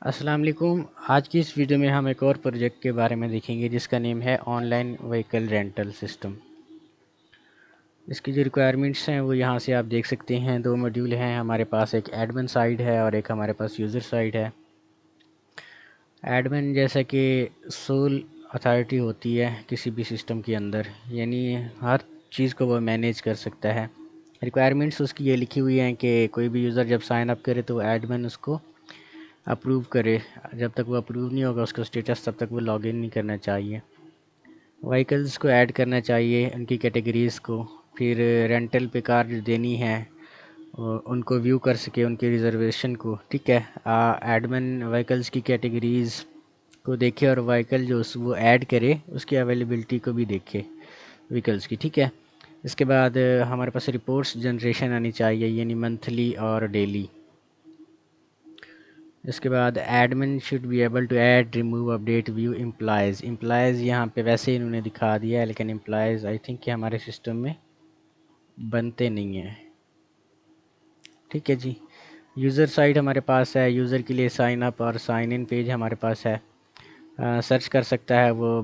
अस्सलाम वालेकुम। आज की इस वीडियो में हम एक और प्रोजेक्ट के बारे में देखेंगे जिसका नेम है ऑनलाइन व्हीकल रेंटल सिस्टम। इसकी जो रिक्वायरमेंट्स हैं वो यहाँ से आप देख सकते हैं। दो मॉड्यूल हैं हमारे पास, एक एडमिन साइड है और एक हमारे पास यूज़र साइड है। एडमिन जैसा कि सोल अथॉरिटी होती है किसी भी सिस्टम के अंदर, यानी हर चीज़ को वो मैनेज कर सकता है। रिक्वायरमेंट्स उसकी ये लिखी हुई हैं कि कोई भी यूज़र जब साइन अप करे तो एडमिन उसको अप्रूव करे। जब तक वो अप्रूव नहीं होगा उसका स्टेटस, तब तक वो लॉगिन नहीं करना चाहिए। व्हीकल्स को ऐड करना चाहिए, उनकी कैटेगरीज़ को, फिर रेंटल पे कार जो देनी है और उनको व्यू कर सके, उनकी रिजर्वेशन को। ठीक है, एडमिन व्हीकल्स की कैटेगरीज़ को देखे और व्हीकल जो वो ऐड करे उसकी अवेलेबिलिटी को भी देखे व्हीकल्स की। ठीक है, इसके बाद हमारे पास रिपोर्ट्स जनरेशन आनी चाहिए, यानी मंथली और डेली। इसके बाद admin should be able to add, remove, update, view employees यहाँ पे वैसे ही इन्होंने दिखा दिया है, लेकिन एम्प्लॉयज़ आई थिंक कि हमारे सिस्टम में बनते नहीं हैं। ठीक है जी। यूज़र साइट हमारे पास है, यूज़र के लिए साइन अप और साइन इन पेज हमारे पास है। सर्च कर सकता है वो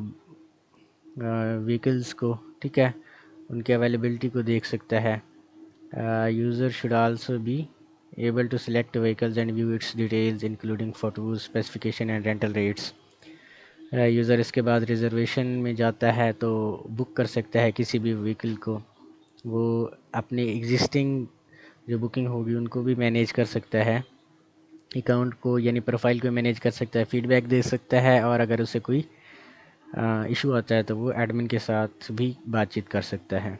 व्हीकल्स को। ठीक है, उनकी अवेलेबिलिटी को देख सकता है। User should also be able to select vehicles and view its details including photos, specification and rental rates। User इसके बाद रिजर्वेशन में जाता है तो बुक कर सकता है किसी भी व्हीकल को। वो अपनी एग्जिस्टिंग जो बुकिंग होगी उनको भी मैनेज कर सकता है, अकाउंट को यानी प्रोफाइल को मैनेज कर सकता है, फीडबैक दे सकता है, और अगर उसे कोई इशू आता है तो वो एडमिन के साथ भी बातचीत कर सकता है।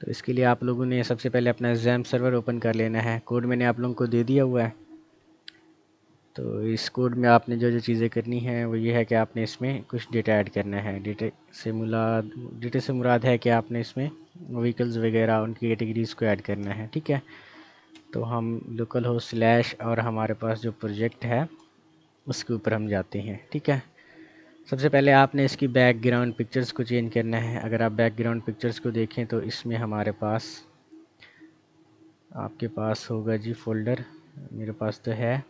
तो इसके लिए आप लोगों ने सबसे पहले अपना XAMPP सर्वर ओपन कर लेना है। कोड मैंने आप लोगों को दे दिया हुआ है। तो इस कोड में आपने जो जो चीज़ें करनी है वो ये है कि आपने इसमें कुछ डेटा ऐड करना है। डेटा से मुराद है कि आपने इसमें व्हीकल्स वगैरह उनकी कैटेगरीज़ को ऐड करना है। ठीक है, तो हम लोकल होस्ट स्लैश और हमारे पास जो प्रोजेक्ट है उसके ऊपर हम जाते हैं। ठीक है, सबसे पहले आपने इसकी बैकग्राउंड पिक्चर्स को चेंज करना है। अगर आप बैकग्राउंड पिक्चर्स को देखें तो इसमें हमारे पास, आपके पास होगा जी फोल्डर, मेरे पास तो है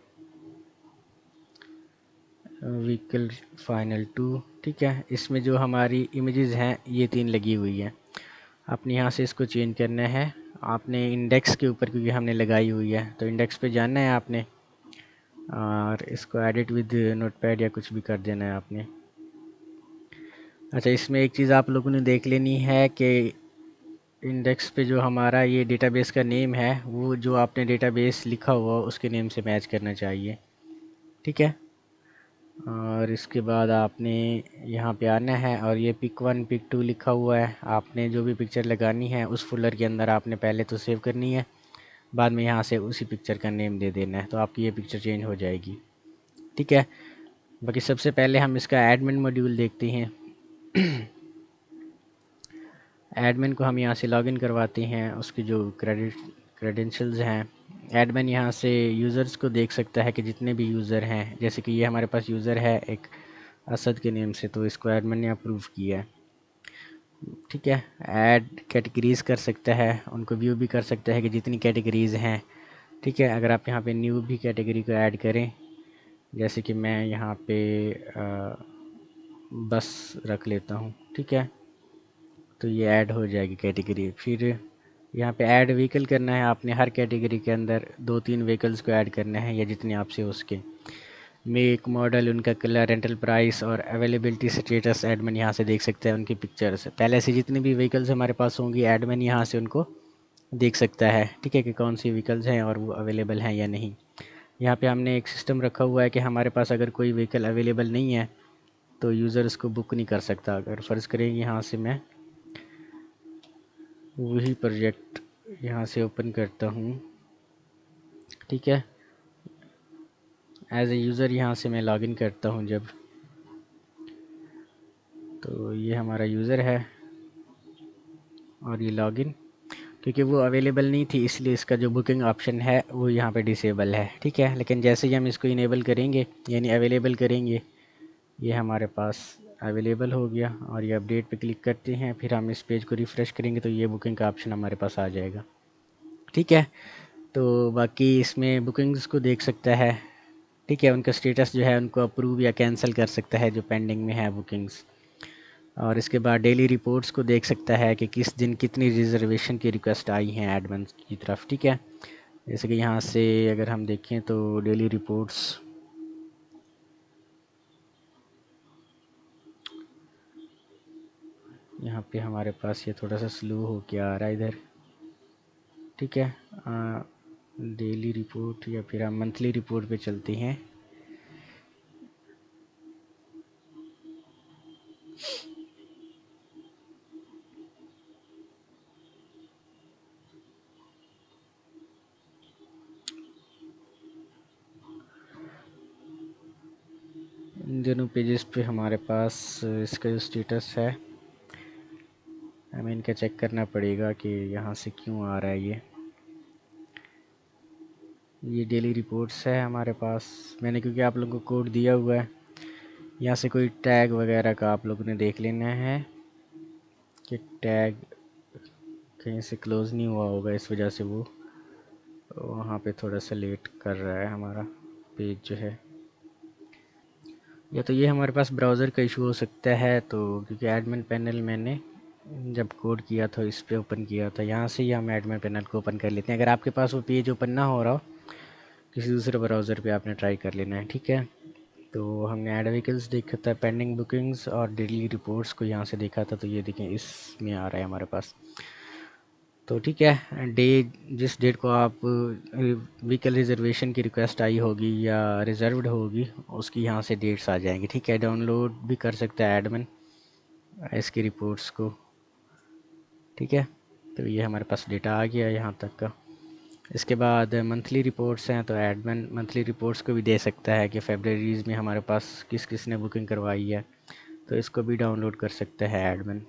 व्हीकल फाइनल 2। ठीक है, इसमें जो हमारी इमेजेस हैं ये 3 लगी हुई हैं। आपने यहाँ से इसको चेंज करना है। आपने इंडेक्स के ऊपर, क्योंकि हमने लगाई हुई है तो इंडेक्स पे जाना है आपने, और इसको एडिट विद नोटपैड या कुछ भी कर देना है आपने। अच्छा, इसमें एक चीज़ आप लोगों ने देख लेनी है कि इंडेक्स पे जो हमारा ये डेटाबेस का नेम है वो जो आपने डेटाबेस लिखा हुआ उसके नेम से मैच करना चाहिए। ठीक है, और इसके बाद आपने यहाँ पे आना है और ये पिक 1 पिक 2 लिखा हुआ है। आपने जो भी पिक्चर लगानी है उस फोल्डर के अंदर आपने पहले तो सेव करनी है, बाद में यहाँ से उसी पिक्चर का नेम दे देना है, तो आपकी ये पिक्चर चेंज हो जाएगी। ठीक है, बाकी सबसे पहले हम इसका एडमिन मॉड्यूल देखते हैं। एडमिन को हम यहाँ से लॉगिन करवाते हैं, उसकी जो क्रेडेंशियल्स हैं। एडमिन यहाँ से यूज़र्स को देख सकता है कि जितने भी यूज़र हैं, जैसे कि ये हमारे पास यूज़र है एक असद के नेम से, तो इसको एडमिन ने अप्रूव किया है। ठीक है, ऐड कैटेगरीज़ कर सकता है, उनको व्यू भी कर सकता है कि जितनी कैटेगरीज़ हैं। ठीक है, अगर आप यहाँ पे न्यू भी कैटेगरी को ऐड करें, जैसे कि मैं यहाँ पे बस रख लेता हूँ। ठीक है, तो ये ऐड हो जाएगी कैटेगरी। फिर यहाँ पे ऐड व्हीकल करना है आपने, हर कैटेगरी के अंदर 2-3 व्हीकल्स को ऐड करना है या जितने आपसे हो सके। मेक, मॉडल, उनका कलर, रेंटल प्राइस और अवेलेबिलिटी स्टेटस एडमिन यहाँ से देख सकता है। उनकी पिक्चर्स पहले से जितनी भी व्हीकल्स हमारे पास होंगी एडमिन यहाँ से उनको देख सकता है। ठीक है, कि कौन सी व्हीकल्स हैं और वो अवेलेबल हैं या नहीं। यहाँ पे हमने एक सिस्टम रखा हुआ है कि हमारे पास अगर कोई व्हीकल अवेलेबल नहीं है तो यूज़र उसको बुक नहीं कर सकता। अगर फ़र्ज़ करें यहाँ से मैं वही प्रोजेक्ट यहाँ से ओपन करता हूँ। ठीक है, एज ए यूज़र यहाँ से मैं लॉगिन करता हूँ जब, तो ये हमारा यूज़र है और ये लॉगिन, क्योंकि वो अवेलेबल नहीं थी इसलिए इसका जो बुकिंग ऑप्शन है वो यहाँ पे डिसेबल है। ठीक है, लेकिन जैसे ही हम इसको इनेबल करेंगे यानी अवेलेबल करेंगे, ये हमारे पास अवेलेबल हो गया। और ये अपडेट पे क्लिक करते हैं, फिर हम इस पेज को रिफ़्रेश करेंगे तो ये बुकिंग का ऑप्शन हमारे पास आ जाएगा। ठीक है, तो बाकी इसमें बुकिंग्स को देख सकता है। ठीक है, उनका स्टेटस जो है उनको अप्रूव या कैंसिल कर सकता है जो पेंडिंग में है बुकिंग्स। और इसके बाद डेली रिपोर्ट्स को देख सकता है कि किस दिन कितनी रिजर्वेशन की रिक्वेस्ट आई हैं एडमिन की तरफ। ठीक है, जैसे कि यहाँ से अगर हम देखें तो डेली रिपोर्ट्स, यहाँ पे हमारे पास ये थोड़ा सा स्लो हो के आ रहा है इधर। ठीक है, डेली रिपोर्ट या फिर हम मंथली रिपोर्ट पे चलते हैं। इन दोनों पेजेस पे हमारे पास इसका जो स्टेटस है हमें इनका चेक करना पड़ेगा कि यहाँ से क्यों आ रहा है ये डेली रिपोर्ट्स है हमारे पास। मैंने क्योंकि आप लोगों को कोड दिया हुआ है, यहाँ से कोई टैग वगैरह का आप लोगों ने देख लेना है कि टैग कहीं से क्लोज़ नहीं हुआ होगा, इस वजह से वो वहाँ पे थोड़ा सा लेट कर रहा है हमारा पेज जो है। या तो ये हमारे पास ब्राउज़र का इशू हो सकता है, तो क्योंकि एडमिन पैनल मैंने जब कोड किया था इस पे ओपन किया था, यहाँ से ही हम एडमिन पैनल को ओपन कर लेते हैं। अगर आपके पास वो पेज ओपन ना हो रहा हो किसी दूसरे ब्राउज़र पे आपने ट्राई कर लेना है। ठीक है, तो हमने ऐड व्हीकल्स देखा था, पेंडिंग बुकिंग्स और डेली रिपोर्ट्स को यहाँ से देखा था, तो ये देखें इसमें आ रहा है हमारे पास। तो ठीक है, जिस डेट को आप व्हीकल रिजर्वेशन की रिक्वेस्ट आई होगी या रिजर्व्ड होगी उसकी यहाँ से डेट्स आ जाएंगी। ठीक है, डाउनलोड भी कर सकता है एडमिन इसकी रिपोर्ट्स को। ठीक है, तो ये हमारे पास डेटा आ गया यहाँ तक का। इसके बाद मंथली रिपोर्ट्स हैं, तो एडमिन मंथली रिपोर्ट्स को भी दे सकता है कि फेब्रवरीज में हमारे पास किस किस ने बुकिंग करवाई है, तो इसको भी डाउनलोड कर सकते हैं एडमिन।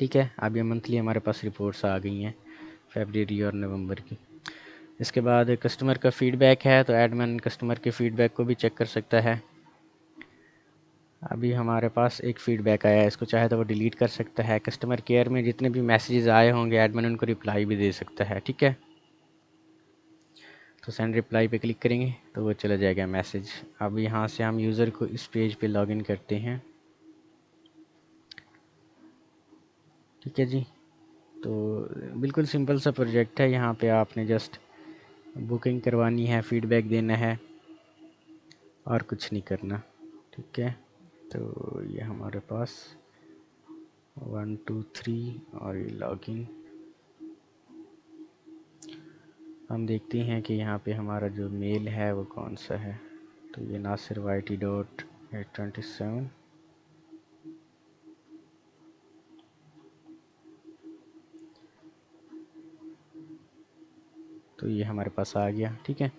ठीक है, अब ये मंथली हमारे पास रिपोर्ट्स आ गई हैं फरवरी और नवंबर की। इसके बाद कस्टमर का फ़ीडबैक है, तो एडमिन कस्टमर के फ़ीडबैक को भी चेक कर सकता है। अभी हमारे पास एक फ़ीडबैक आया है, इसको चाहे तो वो डिलीट कर सकता है। कस्टमर केयर में जितने भी मैसेजेस आए होंगे एडमिन उनको रिप्लाई भी दे सकता है। ठीक है, तो सेंड रिप्लाई पे क्लिक करेंगे तो वो चला जाएगा मैसेज। अब यहाँ से हम यूज़र को इस पेज पे लॉगिन करते हैं। ठीक है जी, तो बिल्कुल सिंपल सा प्रोजेक्ट है। यहाँ पे आपने जस्ट बुकिंग करवानी है, फीडबैक देना है और कुछ नहीं करना। ठीक है, तो ये हमारे पास 1 2 3 और ये लॉगिन। हम देखते हैं कि यहाँ पे हमारा जो मेल है वो कौन सा है, तो ये nasir.yt.827। तो ये हमारे पास आ गया। ठीक है,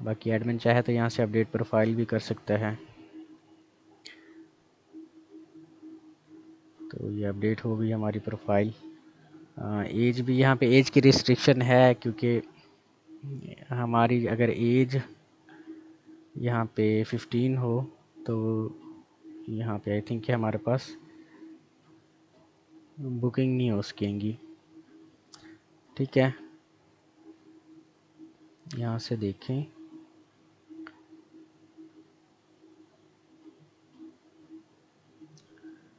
बाकी एडमिन चाहे तो यहाँ से अपडेट प्रोफाइल भी कर सकता है, तो ये अपडेट हो गई हमारी प्रोफाइल। एज भी यहाँ पे एज की रिस्ट्रिक्शन है, क्योंकि हमारी अगर एज यहाँ पे 15 हो तो यहाँ पे आई थिंक हमारे पास बुकिंग नहीं हो सकेंगी। ठीक है, यहाँ से देखें,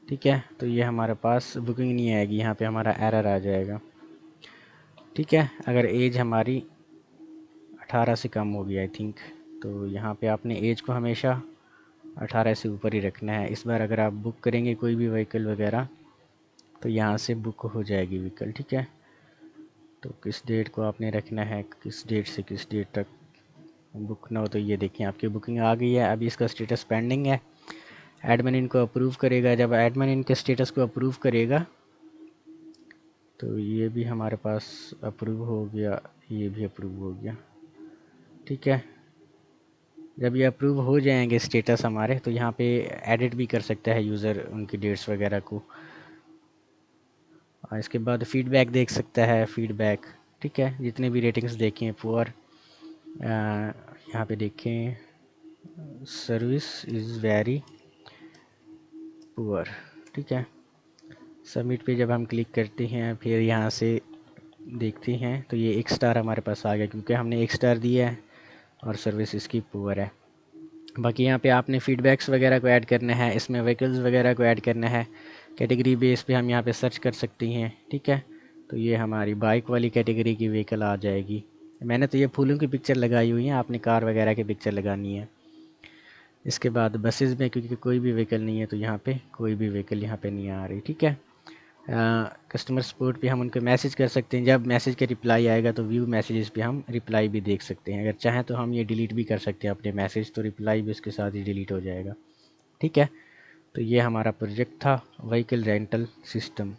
ठीक है, तो ये हमारे पास बुकिंग नहीं आएगी, यहाँ पे हमारा एरर आ जाएगा। ठीक है, अगर एज हमारी 18 से कम होगी आई थिंक, तो यहाँ पे आपने एज को हमेशा 18 से ऊपर ही रखना है। इस बार अगर आप बुक करेंगे कोई भी व्हीकल वगैरह तो यहाँ से बुक हो जाएगी व्हीकल। ठीक है, तो किस डेट को आपने रखना है, किस डेट से किस डेट तक बुक ना हो, तो ये देखिए आपकी बुकिंग आ गई है। अभी इसका स्टेटस पेंडिंग है, एडमिन इनको अप्रूव करेगा। जब एडमिन इनके स्टेटस को अप्रूव करेगा तो ये भी हमारे पास अप्रूव हो गया, ये भी अप्रूव हो गया। ठीक है, जब ये अप्रूव हो जाएंगे स्टेटस हमारे, तो यहाँ पे एडिट भी कर सकता है यूज़र उनकी डेट्स वगैरह को। और इसके बाद फीडबैक देख सकता है, फीडबैक। ठीक है, जितने भी रेटिंग्स देखें पुअर, यहाँ पे देखें सर्विस इज़ वेरी पुअर। ठीक है, सबमिट पे जब हम क्लिक करते हैं फिर यहाँ से देखते हैं तो ये 1 स्टार हमारे पास आ गया, क्योंकि हमने 1 स्टार दिया है और सर्विस इसकी पुअर है। बाकी यहाँ पे आपने फीडबैक्स वगैरह को ऐड करना है, इसमें व्हीकल्स वगैरह को ऐड करना है। कैटेगरी बेस पे हम यहाँ पे सर्च कर सकती हैं, ठीक है। तो ये हमारी बाइक वाली कैटेगरी की व्हीकल आ जाएगी। मैंने तो ये फूलों की पिक्चर लगाई हुई है, आपने कार वगैरह की पिक्चर लगानी है। इसके बाद बसेस में क्योंकि कोई भी व्हीकल नहीं है तो यहाँ पे कोई भी व्हीकल यहाँ पे नहीं आ रही, ठीक है। कस्टमर सपोर्ट पे हम उनको मैसेज कर सकते हैं, जब मैसेज का रिप्लाई आएगा तो व्यू मैसेजेस पे हम रिप्लाई भी देख सकते हैं। अगर चाहें तो हम ये डिलीट भी कर सकते हैं अपने मैसेज, तो रिप्लाई भी उसके साथ ही डिलीट हो जाएगा, ठीक है। तो ये हमारा प्रोजेक्ट था व्हीकल रेंटल सिस्टम।